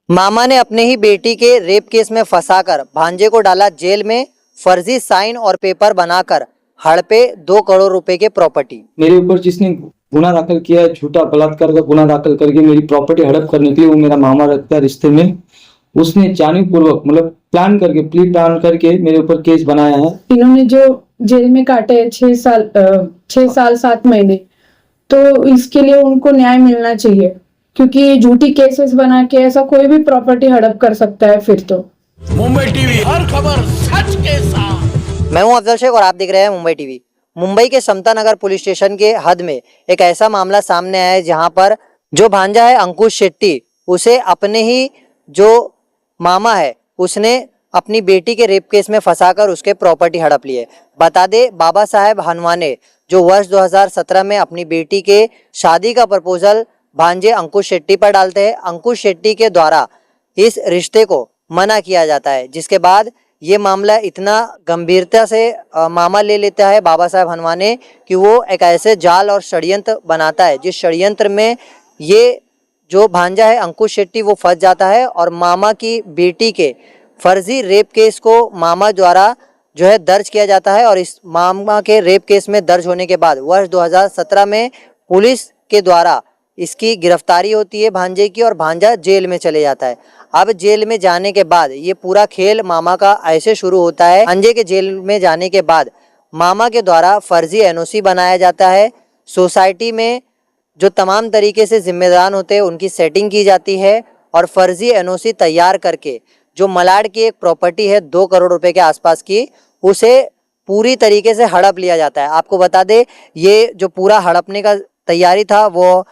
मामा ने अपने ही बेटी के रेप केस में फंसाकर भांजे को डाला जेल में। फर्जी साइन और पेपर बनाकर हड़पे 2 करोड़ रुपए के प्रॉपर्टी। मेरे ऊपर जिसने गुना दाखिल किया है, झूठा बलात्कार का गुना दाखिल करके मेरी प्रॉपर्टी हड़प करने के लिए, वो मेरा मामा रखता है रिश्ते में। उसने जानबूझपूर्वक मतलब प्लान करके प्री प्लान करके मेरे ऊपर केस बनाया है। इन्होंने जो जेल में काटे हैं 6 साल 7 महीने, तो इसके लिए उनको न्याय मिलना चाहिए, क्योंकि झूठी केसेस बना के ऐसा कोई भी प्रॉपर्टी हड़प कर सकता है। फिर तो मुंबई टीवी, हर खबर सच के साथ। मैं हूं अफजल शेख और आप देख रहे हैं मुंबई टीवी। मुंबई के समता नगर पुलिस स्टेशन के हद में एक ऐसा मामला सामने आया है जहां पर जो भांजा है अंकुश शेट्टी, उसे अपने ही जो मामा है उसने अपनी बेटी के रेप केस में फंसाकर उसके प्रॉपर्टी हड़प ली है। बता दे, बाबा साहेब हनवाने जो वर्ष 2017 में अपनी बेटी के शादी का प्रपोजल भांजे अंकुश शेट्टी पर डालते हैं। अंकुश शेट्टी के द्वारा इस रिश्ते को मना किया जाता है, जिसके बाद ये मामला इतना गंभीरता से मामा ले लेता है बाबा साहेब हनवाने कि वो एक ऐसे जाल और षड्यंत्र बनाता है जिस षड्यंत्र में ये जो भांजा है अंकुश शेट्टी वो फंस जाता है और मामा की बेटी के फर्जी रेप केस को मामा द्वारा जो है दर्ज किया जाता है। और इस मामा के रेप केस में दर्ज होने के बाद वर्ष 2017 में पुलिस के द्वारा इसकी गिरफ्तारी होती है भांजे की, और भांजा जेल में चले जाता है। अब जेल में जाने के बाद ये पूरा खेल मामा का ऐसे शुरू होता है। भांजे के जेल में जाने के बाद मामा के द्वारा फर्जी एनओसी बनाया जाता है। सोसाइटी में जो तमाम तरीके से जिम्मेदार होते हैं उनकी सेटिंग की जाती है और फर्जी एनओसी तैयार करके जो मलाड की एक प्रॉपर्टी है 2 करोड़ रुपए के आसपास की, उसे पूरी तरीके से हड़प लिया जाता है। आपको बता दे, ये जो पूरा हड़पने का तैयारी था वो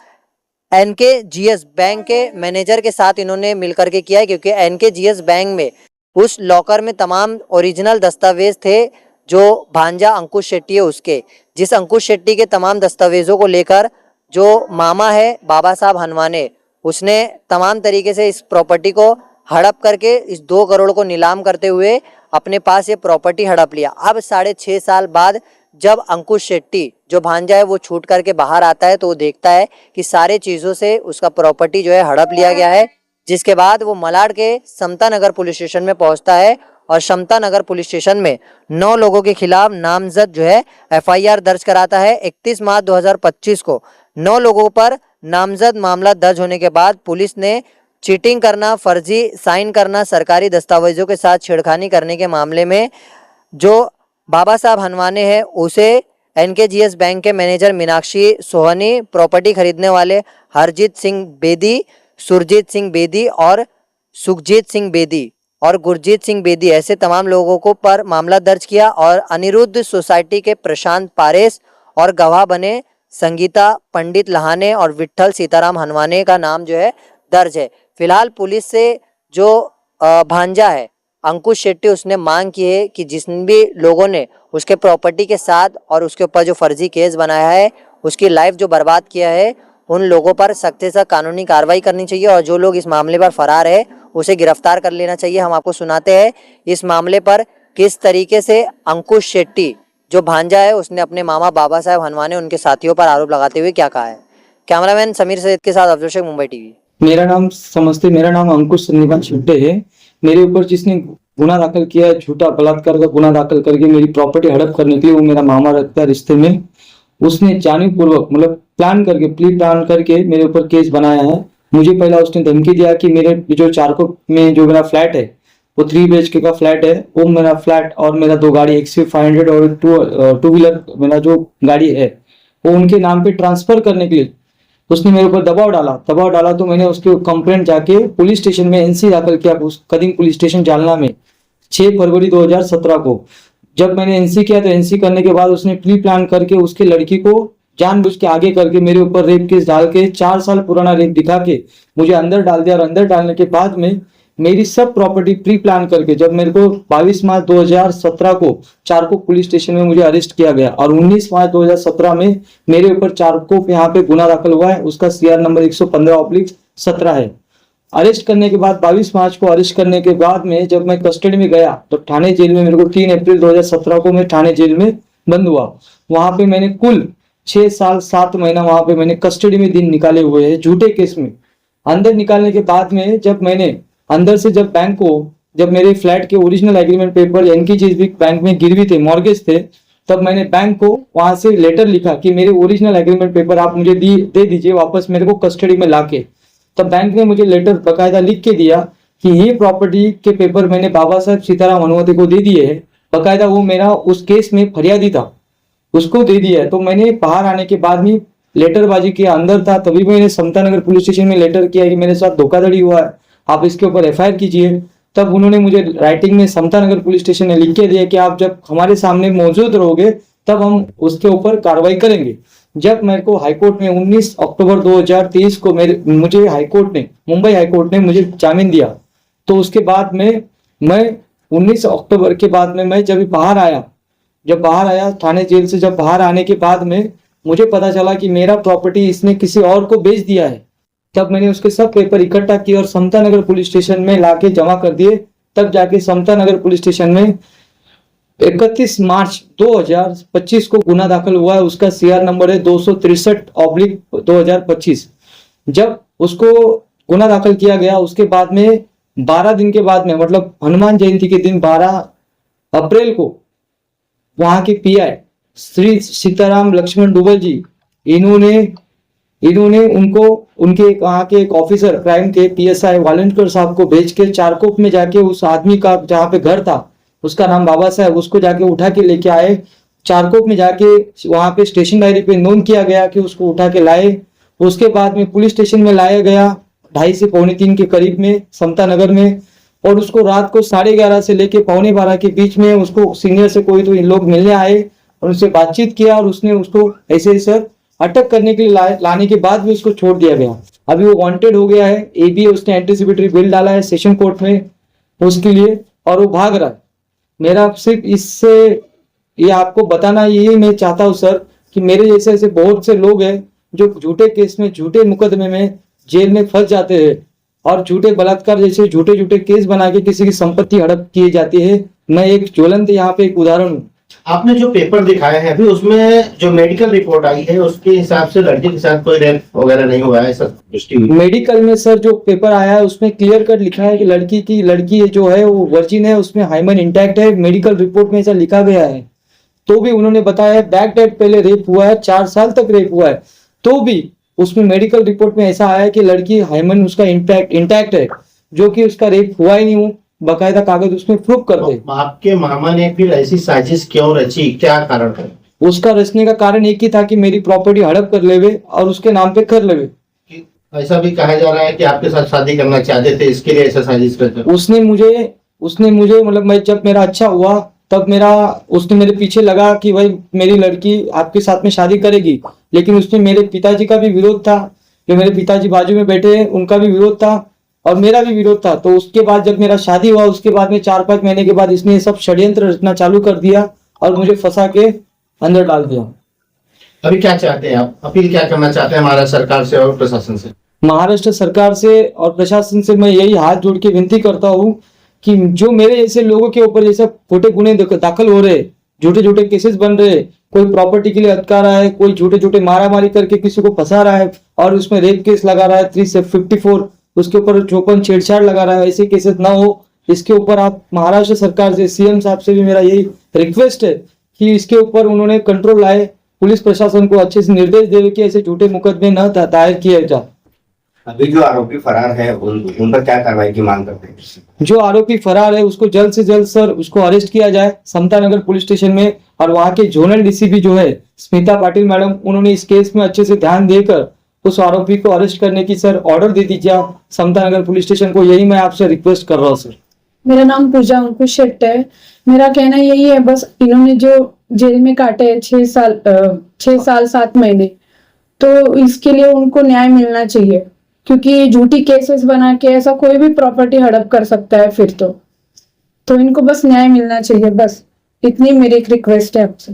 NKGS बैंक के मैनेजर के साथ इन्होंने मिलकर के किया है, क्योंकि NKGS बैंक में उस लॉकर में तमाम ओरिजिनल दस्तावेज थे जो भांजा अंकुश शेट्टी है उसके। जिस अंकुश शेट्टी के तमाम दस्तावेजों को लेकर जो मामा है बाबा साहब हनवाने, उसने तमाम तरीके से इस प्रॉपर्टी को हड़प करके इस 2 करोड़ को नीलाम करते हुए अपने पास ये प्रॉपर्टी हड़प लिया। अब 6.5 साल बाद जब अंकुश शेट्टी जो भांजा है वो छूट करके बाहर आता है तो वो देखता है कि सारे चीज़ों से उसका प्रॉपर्टी जो है हड़प लिया गया है। जिसके बाद वो मलाड के समता नगर पुलिस स्टेशन में पहुंचता है और समता नगर पुलिस स्टेशन में 9 लोगों के खिलाफ नामजद जो है FIR दर्ज कराता है। 31 मार्च 2025 को 9 लोगों पर नामजद मामला दर्ज होने के बाद पुलिस ने चीटिंग करना, फर्जी साइन करना, सरकारी दस्तावेजों के साथ छेड़खानी करने के मामले में जो बाबा साहब हनवाने हैं उसे NKGS बैंक के मैनेजर मीनाक्षी सोहनी, प्रॉपर्टी खरीदने वाले हरजीत सिंह बेदी, सुरजीत सिंह बेदी और सुखजीत सिंह बेदी और गुरजीत सिंह बेदी, ऐसे तमाम लोगों को पर मामला दर्ज किया। और अनिरुद्ध सोसाइटी के प्रशांत पारेस और गवाह बने संगीता पंडित लहाने और विट्ठल सीताराम हनवाने का नाम जो है दर्ज है। फिलहाल पुलिस से जो भांजा है अंकुश शेट्टी, उसने मांग की है कि जिन भी लोगों ने उसके प्रॉपर्टी के साथ और उसके ऊपर जो फर्जी केस बनाया है, उसकी लाइफ जो बर्बाद किया है, उन लोगों पर सख्त से सख्त कानूनी कार्रवाई करनी चाहिए और जो लोग इस मामले पर फरार है उसे गिरफ्तार कर लेना चाहिए। हम आपको सुनाते हैं इस मामले पर किस तरीके से अंकुश शेट्टी जो भांजा है उसने अपने मामा बाबा साहेब हनवाने उनके साथियों पर आरोप लगाते हुए क्या कहा है। कैमरामैन समीर सैयद के साथ अफजल शेख, मुंबई टीवी। मेरा नाम अंकुश संदीपान शेट्टी है। मेरे ऊपर जिसने गुना दाखिल किया है, झूठा बलात्कार का गुना दाखिल करके मेरी प्रॉपर्टी हड़प करने के लिए, वो मेरा मामा रखता है रिश्ते में। उसने जानबूझपूर्वक मतलब प्लान करके प्री प्लान करके मेरे ऊपर केस बनाया है। मुझे पहला उसने धमकी दिया कि मेरे जो चारकोप में जो मेरा फ्लैट है वो 3 BHK का फ्लैट है, वो मेरा फ्लैट और मेरा 2 गाड़ी XV500 और 2 व्हीलर मेरा जो गाड़ी है वो उनके नाम पे ट्रांसफर करने के लिए उसने मेरे ऊपर दबाव डाला। तो मैंने उसके कंप्लेंट जाके पुलिस स्टेशन में NC दाखिल किया, उस कदीम पुलिस स्टेशन जालना में 6 फरवरी 2017 को। जब मैंने NC किया तो NC करने के बाद उसने प्री प्लान करके उसके लड़की को जानबूझ के आगे करके मेरे ऊपर रेप केस डाल के 4 साल पुराना रेप दिखा के मुझे अंदर डाल दिया। और अंदर डालने के बाद में मेरी सब प्रॉपर्टी प्री प्लान करके जब मेरे को 22 मार्च 2017 को चारकोप पुलिस स्टेशन में मुझे अरेस्ट किया गया और 19 मार्च 2017 में मेरे ऊपर चारकोप यहाँ पे गुना दाखिल हुआ है। उसका CR नंबर 115/17 है। अरेस्ट करने के बाद 22 मार्च को अरेस्ट करने के बाद में जब मैं कस्टडी में गया तो थाने जेल में मेरे को 3 अप्रैल 2017 को मैं थाने जेल में बंद हुआ। वहां पे मैंने कुल 6 साल 7 महीना वहां पे मैंने कस्टडी में दिन निकाले हुए हैं झूठे केस में। अंदर निकालने के बाद में जब मैंने अंदर से जब बैंक को जब मेरे फ्लैट के ओरिजिनल एग्रीमेंट पेपर इनकी चीज भी बैंक में गिरवी थे, मॉर्गेज थे, तब मैंने बैंक को वहां से लेटर लिखा कि मेरे ओरिजिनल एग्रीमेंट पेपर आप मुझे दे दीजिए वापस मेरे को कस्टडी में लाके। तब बैंक ने मुझे लेटर बकायदा लिख के दिया कि ये प्रॉपर्टी के पेपर मैंने बाबा साहब सीताराम हनुमते को दे दिए है, बकायदा वो मेरा उस केस में फरियादी था उसको दे दिया है। तो मैंने बाहर आने के बाद भी लेटरबाजी के अंदर था, तभी मैंने समतानगर पुलिस स्टेशन में लेटर किया कि मेरे साथ धोखाधड़ी हुआ है, आप इसके ऊपर एफआईआर कीजिए। तब उन्होंने मुझे राइटिंग में समतानगर पुलिस स्टेशन में लिख के दिया कि आप जब हमारे सामने मौजूद रहोगे तब हम उसके ऊपर कार्रवाई करेंगे। जब मेरे को हाईकोर्ट में 19 अक्टूबर 2023 को मुझे हाईकोर्ट ने मुंबई हाईकोर्ट ने मुझे जामीन दिया, तो उसके बाद में मैं 19 अक्टूबर के बाद में मैं जब बाहर आया थाने जेल से, जब बाहर आने के बाद में मुझे पता चला कि मेरा प्रॉपर्टी इसने किसी और को बेच दिया है। तब मैंने उसके सब पेपर इकट्ठा किए और समतानगर पुलिस स्टेशन में लाके जमा कर दिए। तब जाके समतानगर पुलिस स्टेशन में 31 मार्च 2025 को गुना दाखिल हुआ है। उसका सीआर नंबर है 263/2025। जब उसको गुना दाखिल किया गया उसके बाद में 12 दिन के बाद में, मतलब हनुमान जयंती के दिन 12 अप्रैल को वहां के पीआई श्री सीताराम लक्ष्मण डुबल जी इन्होंने उनको उनके वहां के एक ऑफिसर क्राइम के पीएसआई वालंटियर साहब को भेज के चारकोप में जाके उस आदमी का जहाँ पे घर था, उसका नाम बाबा साहब, उसको जाके उठा के लेके आए। चारकोप में जाके वहां पे स्टेशन डायरी पे नोट किया गया कि उसको उठा के लाए। उसके बाद में पुलिस स्टेशन में लाया गया 2:30 से 2:45 के करीब में समतानगर में, और उसको रात को 11:30 से लेके 11:45 के बीच में उसको सीनियर से कोई तो इन लोग मिलने आए और उससे बातचीत किया और उसने उसको ऐसे ही सर अटक करने के लिए लाने के बाद भी उसको छोड़ दिया गया। अभी वो वांटेड हो गया है, एबी उसने एंटीसिपेटरी बिल डाला है सेशन कोर्ट में उसके लिए, और वो भाग रहा है। मेरा सिर्फ इससे ये आपको बताना यही मैं चाहता हूँ सर कि मेरे जैसे ऐसे बहुत से लोग हैं जो झूठे केस में झूठे मुकदमे में जेल में फंस जाते हैं और झूठे बलात्कार जैसे झूठे केस बना के किसी की संपत्ति हड़प की जाती है। मैं एक ज्वलंत यहाँ पे एक उदाहरण हूँ। आपने जो पेपर दिखाया है अभी उसमें जो मेडिकल रिपोर्ट आई है उसके हिसाब से लड़की के साथ कोई रेप वगैरह नहीं हुआ है, ऐसा पुष्टि हुई? मेडिकल में सर जो पेपर आया है उसमें क्लियर कट लिखा है कि लड़की जो है वो वर्जिन है, उसमें हाइमन इंटैक्ट है। मेडिकल रिपोर्ट में ऐसा लिखा गया है। तो भी उन्होंने बताया बैक डेट पहले रेप हुआ है, 4 साल तक रेप हुआ है, तो भी उसमें मेडिकल रिपोर्ट में ऐसा आया है कि लड़की हाइमन उसका इंटैक्ट है, जो कि उसका रेप हुआ ही नहीं हो, बकायदा कागज उसमें प्रूफ करते। तो आपके मामा ने फिर ऐसी साजिश क्यों रची, क्या कारण है? उसका रचने का कारण एक ही था कि मेरी प्रॉपर्टी हड़प कर लेवे और उसके नाम पे कर लेवे। ऐसा भी कहा जा रहा है कि आपके साथ शादी करना चाहते थे, इसके लिए ऐसा साजिश करते। उसने मुझे मतलब मैं जब मेरा अच्छा हुआ तब उसने मेरे पीछे लगा कि भाई मेरी लड़की आपके साथ में शादी करेगी, लेकिन उसने मेरे पिताजी का भी विरोध था, जो मेरे पिताजी बाजू में बैठे हैं उनका भी विरोध था और मेरा भी विरोध था। तो उसके बाद जब मेरा शादी हुआ उसके बाद में 4-5 महीने के बाद इसने सब षड्यंत्र रचना चालू कर दिया और मुझे फंसा के अंदर डाल दिया। अभी क्या चाहते हैं आप, अपील क्या करना चाहते हैं महाराष्ट्र सरकार से और प्रशासन से? महाराष्ट्र सरकार से और प्रशासन से मैं यही हाथ जोड़ के विनती करता हूँ कि जो मेरे जैसे लोगों के ऊपर जैसे खोटे गुने दाखिल हो रहे, झूठे केसेस बन रहे, कोई प्रॉपर्टी के लिए अटका रहा है, कोई झूठे मारामारी करके किसी को फंसा रहा है और उसमें रेप केस लगा रहा है 354, उसके ऊपर चौपन छेड़छाड़ लगा रहा है, ऐसे केसेस ना हो, इसके ऊपर आप महाराष्ट्र सरकार से सीएम साहब से भी मेरा यही रिक्वेस्ट है कि इसके ऊपर उन्होंने कंट्रोल लाए, पुलिस प्रशासन को अच्छे से निर्देश दे कि ऐसे झूठे मुकदमे न दायर किए जाए। अभी जो आरोपी फरार है उन पर क्या कार्रवाई की मांग करते हैं? जो आरोपी फरार है उसको जल्द से जल्द सर उसको अरेस्ट किया जाए समतानगर पुलिस स्टेशन में, और वहां के जोनल डीसीपी जो है स्मिता पाटिल मैडम, उन्होंने इस केस में अच्छे से ध्यान देकर उस आरोपी को अरेस्ट करने की सर ऑर्डर दे दीजिए समतानगर पुलिस स्टेशन को। यही मैं आपसे रिक्वेस्ट कर रहा हूँ सर। मेरा नाम पूजा अंकुश शेट्टी है। मेरा कहना यही है, बस इन्होंने जो जेल में काटे 6 साल 7 महीने, तो इसके लिए उनको न्याय मिलना चाहिए, क्योंकि झूठी केसेस बना के ऐसा कोई भी प्रॉपर्टी हड़प कर सकता है फिर तो इनको बस न्याय मिलना चाहिए। बस इतनी मेरी एक रिक्वेस्ट है आपसे।